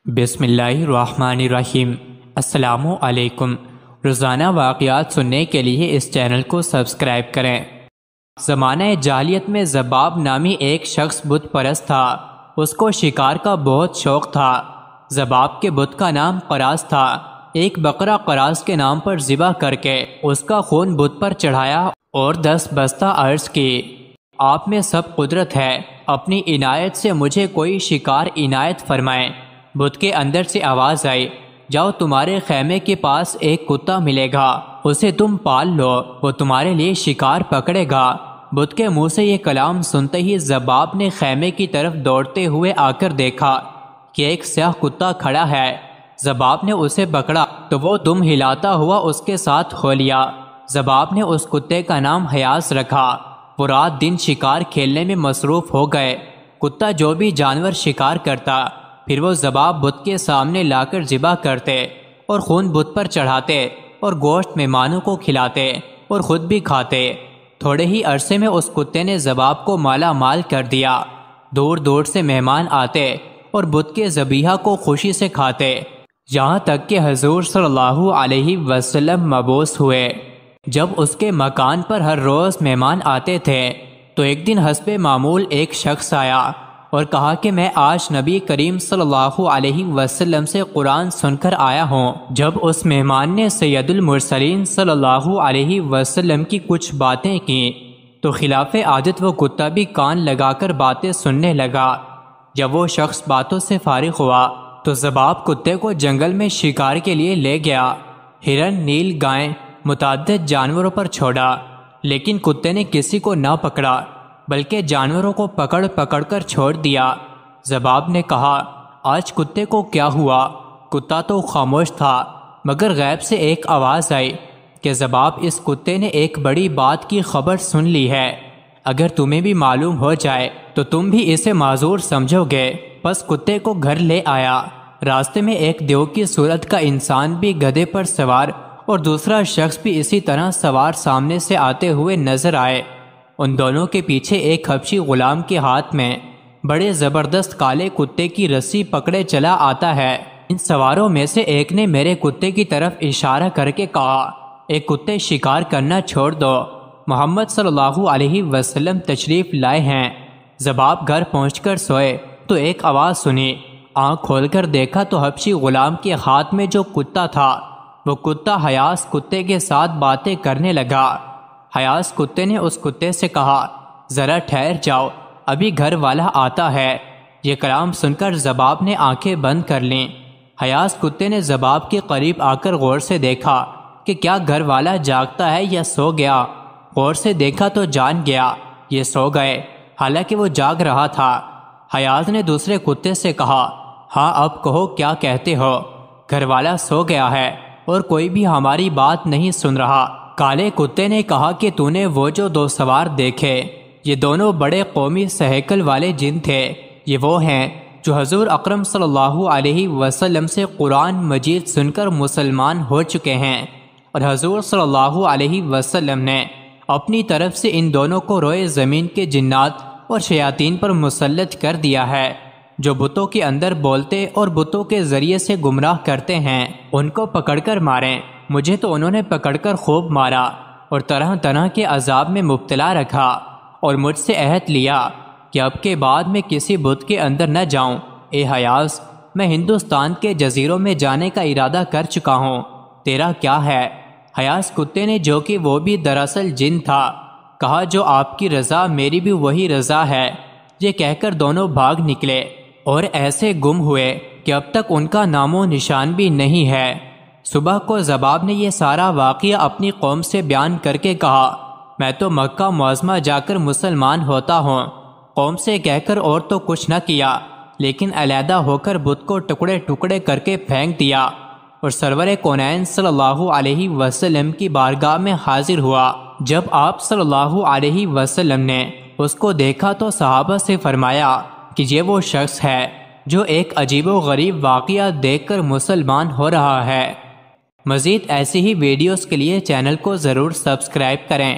بسم اللہ الرحمن الرحیم۔ السلام علیکم۔ روزانہ واقعات سننے کے لیے اس چینل کو سبسکرائب کریں۔ زمانہ جاہلیت میں ذباب نامی ایک شخص بت پرست تھا۔ اس کو شکار کا بہت شوق تھا۔ ذباب کے بت کا نام قراص تھا۔ ایک بکرا قراص کے نام پر ذبح کر کے اس کا خون بت پر چڑھایا اور 10 بستہ عرض کی: آپ میں سب قدرت ہے، اپنی عنایت سے مجھے کوئی شکار عنایت فرمائیں۔ بت کے اندر سے آواز آئی: جاؤ، تمہارے خیمے کے پاس ایک کتا ملے گا، اسے تم پال لو، وہ تمہارے لیے شکار پکڑے گا۔ بت کے منہ سے یہ کلام سنتے ہی ذباب نے خیمے کی طرف دوڑتے ہوئے آ کر دیکھا کہ ایک سیاہ کتا کھڑا ہے۔ ذباب نے اسے پکڑا تو وہ دم ہلاتا ہوا اس کے ساتھ ہو لیا۔ ذباب نے اس کتے کا نام حیاس رکھا۔ وہ رات دن شکار کھیلنے میں مصروف ہو گئے۔ کتا جو بھی جانور شکار کرتا، پھر وہ ذباب بت کے سامنے لا کر ذبح کرتے اور خون بت پر چڑھاتے اور گوشت مہمانوں کو کھلاتے اور خود بھی کھاتے۔ تھوڑے ہی عرصے میں اس کتے نے ذباب کو مالا مال کر دیا۔ دور دور سے مہمان آتے اور بت کے ذبیحہ کو خوشی سے کھاتے، یہاں تک کہ حضور صلی اللہ علیہ وسلم مبعوث ہوئے۔ جب اس کے مکان پر ہر روز مہمان آتے تھے تو ایک دن حسب معمول ایک شخص آیا اور کہا کہ میں آج نبی کریم صلی اللہ علیہ وسلم سے قرآن سن کر آیا ہوں۔ جب اس مہمان نے سید المرسلین صلی اللہ علیہ وسلم کی کچھ باتیں کی تو خلاف عادت وہ کتا بھی کان لگا کر باتیں سننے لگا۔ جب وہ شخص باتوں سے فارغ ہوا تو ذباب کتے کو جنگل میں شکار کے لیے لے گیا۔ ہرن، نیل گائیں، متعدد جانوروں پر چھوڑا، لیکن کتے نے کسی کو نہ پکڑا بلکہ جانوروں کو پکڑ پکڑ کر چھوڑ دیا۔ ذباب نے کہا: آج کتے کو کیا ہوا؟ کتا تو خاموش تھا، مگر غیب سے ایک آواز آئی کہ ذباب، اس کتے نے ایک بڑی بات کی خبر سن لی ہے۔ اگر تمہیں بھی معلوم ہو جائے تو تم بھی اسے معذور سمجھو گے۔ پس کتے کو گھر لے آیا۔ راستے میں ایک دیو کی صورت کا انسان بھی گدھے پر سوار اور دوسرا شخص بھی اسی طرح سوار سامنے سے آتے ہوئے نظر آئے۔ ان دونوں کے پیچھے ایک حبشی غلام کے ہاتھ میں بڑے زبردست کالے کتے کی رسی پکڑے چلا آتا ہے۔ ان سواروں میں سے ایک نے میرے کتے کی طرف اشارہ کر کے کہا: اے کتے، شکار کرنا چھوڑ دو، محمد صلی اللہ علیہ وسلم تشریف لائے ہیں۔ ذباب گھر پہنچ کر سوئے تو ایک آواز سنی۔ آنکھ کھول کر دیکھا تو حبشی غلام کے ہاتھ میں جو کتا تھا، وہ کتا حیاس کتے کے ساتھ باتیں کرنے لگا۔ حیاس کتے نے اس کتے سے کہا: ذرا ٹھہر جاؤ، ابھی گھر والا آتا ہے۔ یہ کلام سن کر ذباب نے آنکھیں بند کر لیں۔ حیاس کتے نے ذباب کے قریب آ کر غور سے دیکھا کہ کیا گھر والا جاگتا ہے یا سو گیا۔ غور سے دیکھا تو جان گیا یہ سو گئے، حالانکہ وہ جاگ رہا تھا۔ حیاس نے دوسرے کتے سے کہا: ہاں، اب کہو، کیا کہتے ہو؟ گھر والا سو گیا ہے اور کوئی بھی ہماری بات نہیں سن رہا۔ کالے کتے نے کہا کہ تو نے وہ جو 2 سوار دیکھے، یہ دونوں بڑے قومی سہیکل والے جن تھے۔ یہ وہ ہیں جو حضور اکرم صلی اللہ علیہ وسلم سے قرآن مجید سن کر مسلمان ہو چکے ہیں، اور حضور صلی اللہ علیہ وسلم نے اپنی طرف سے ان دونوں کو روئے زمین کے جنات اور شیاطین پر مسلط کر دیا ہے، جو بتوں کے اندر بولتے اور بتوں کے ذریعے سے گمراہ کرتے ہیں۔ ان کو پکڑ کر ماریں۔ مجھے تو انہوں نے پکڑ کر خوب مارا اور طرح طرح کے عذاب میں مبتلا رکھا، اور مجھ سے عہد لیا کہ اب کے بعد میں کسی بت کے اندر نہ جاؤں۔ اے حیاس، میں ہندوستان کے جزیروں میں جانے کا ارادہ کر چکا ہوں، تیرا کیا ہے؟ حیاس کتے نے، جو کہ وہ بھی دراصل جن تھا، کہا: جو آپ کی رضا میری بھی وہی رضا ہے۔ یہ کہہ کر دونوں بھاگ نکلے اور ایسے گم ہوئے کہ اب تک ان کا نام و نشان بھی نہیں ہے۔ صبح کو ذباب نے یہ سارا واقعہ اپنی قوم سے بیان کر کے کہا: میں تو مکہ معظمہ جا کر مسلمان ہوتا ہوں۔ قوم سے کہہ کر اور تو کچھ نہ کیا، لیکن علیحدہ ہو کر بت کو ٹکڑے ٹکڑے کر کے پھینک دیا اور سرور کونین صلی اللہ علیہ وسلم کی بارگاہ میں حاضر ہوا۔ جب آپ صلی اللہ علیہ وسلم نے اس کو دیکھا تو صحابہ سے فرمایا کہ یہ وہ شخص ہے جو ایک عجیب و غریب واقعہ دیکھ کر مسلمان ہو رہا ہے۔ مزید ایسی ہی ویڈیوز کے لیے چینل کو ضرور سبسکرائب کریں۔